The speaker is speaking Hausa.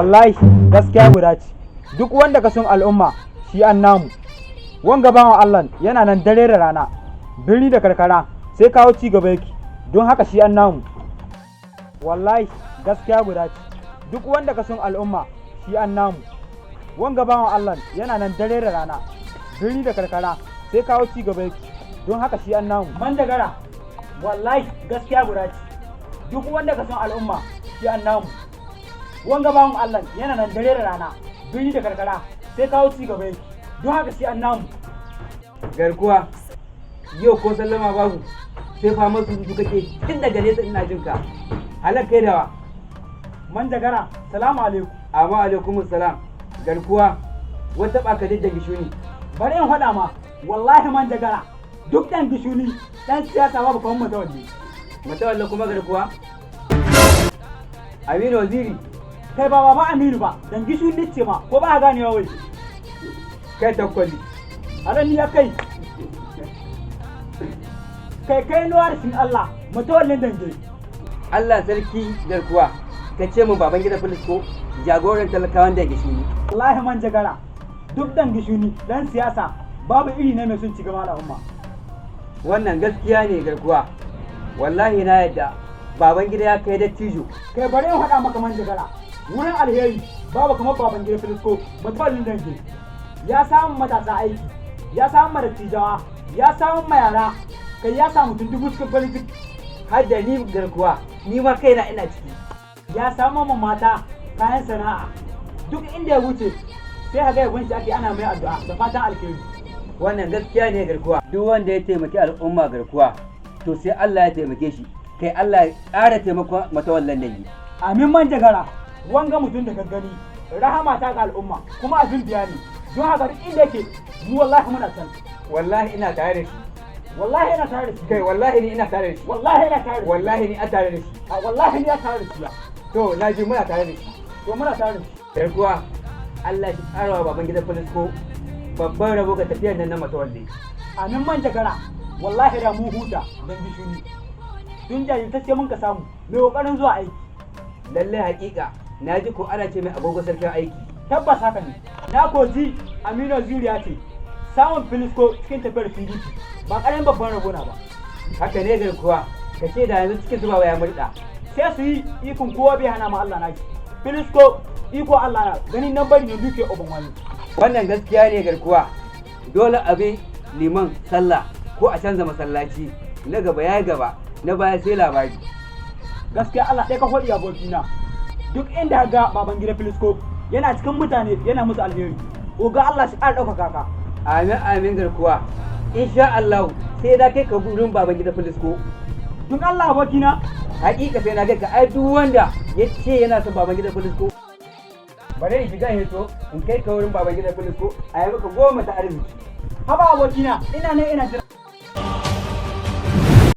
wallahi gaskiya guda ce, duk wanda ka son al'umma shi an namu. Wanga bawan Allah yana nan dare da rana, birni da karkara sai kawo ci gaba yake, don haka shi an namu. Wallahi gaskiya guda ce, duk wanda ka son al'umma shi an namu. Wanga bawan Allah yana nan dare da rana, birni da karkara sai kawo ci gaba yake, don haka shi an namu. Manjagara, wallahi gaskiya guda ce, duk wanda ka son al'umma shi an namu. Wanga bawan Allah yana nan dare da rana, birni da karkara sai kawo ci gaba yake, don haka shi an namu. Garkuwa, yau ko sallama babu sai famar su kake tun daga nesa ina jin ka. Halar kai dawa. Manjagara, salamu alaikum. Amma alaikum salam. Garkuwa, wata baka da gishuni. Bari in faɗa ma, wallahi manjagara, duk ɗan gishuni ɗan siyasa babu kawai matawalli. Matawalla kuma garkuwa? Aminu Waziri. Kai ba Aminu ba, dan gishuni ce ma, ko ba a ganewa wai. Kai takwali. Haran ni ya kai. Kai nuwa da shin Allah, matawallin dange. Allah sarki garkuwa, ka ce min baban gida Filisko jagoran talakawan da gishuni. Wallahi manjagara, duk dan gishuni dan siyasa babu iri ne mai sun ci gaba al'umma. Wannan gaskiya ne garkuwa. Wallahi na yadda baban gida ya kai dattijo. Kai bari in faɗa maka manjagara, wurin alheri babu kamar baban gida Filisko matawallin dange. Ya samu matasa aiki, ya samu dattijawa, ya samu yara, kai ya samu tuntubu cikin farin ciki. Har da ni garkuwa, ni ma kaina ina ciki. Ya samu ma mata kayan sana'a, duk inda ya wuce sai haga yabon shi ake ana mai addu'a da fatan alheri. Wannan gaskiya ne garkuwa. Duk wanda ya taimaki al'umma garkuwa, to sai Allah ya taimake shi. Kai Allah ya ƙara taimakon matawallan dangi. Amin manjagara, wanga mutum da ka gani rahama ta ga al'umma kuma abin biya ne. Don haka duk inda yake mu wallahi muna san. Wallahi ina tare da shi. Wallahi ina tare da shi. Kai wallahi ni ina tare da shi. Wallahi ina tare da shi. Wallahi ni a tare da shi. A wallahi ni a tare da shi. To na ji muna tare da shi. To muna tare da shi. Garkuwa, Allah shi ƙarawa baban gidan Filisko babban rabo ga tafiyar nan na matawalle. Amin manjagara, wallahi da mu huta don gishiri. Tun jajirtacce mun ka samu mai ƙoƙarin zuwa aiki. Lallai haƙiƙa na ji ko ana ce mai agogo sarkin aiki. Tabbas haka ne. Na koji Aminu Zuriya ce samun Filisko cikin tafiyar PDP ba ƙaramin babban rabo na ba. Haka ne garkuwa, ka ce da yanzu cikin zuba ya murɗa. Sai su yi ikon kowa bai hana ma Allah naki. Filisko iko Allah na ganin nan bari ne duke uban wani. Wannan gaskiya ne garkuwa. Dole abin liman sallah ko a canza masallaci, na gaba ya gaba, na baya sai labari. Gaskiya Allah ɗaya ka faɗi abokina. Duk inda ga baban gida Filisko yana cikin mutane yana musu alheri. Oga Allah shi ƙara ɗaukaka ka. Amin amin garkuwa. Insha Allah sai da kai ka gurin baban gida Filisko. Duk Allah abokina. Hakika sai na ga ka ai duk wanda ya ce yana son baban gida Filisko. Bare in shiga hito in kai ka wurin baban gida Filisko a yi maka 10 ta arziki. Haba abokina, ina ne ina jira.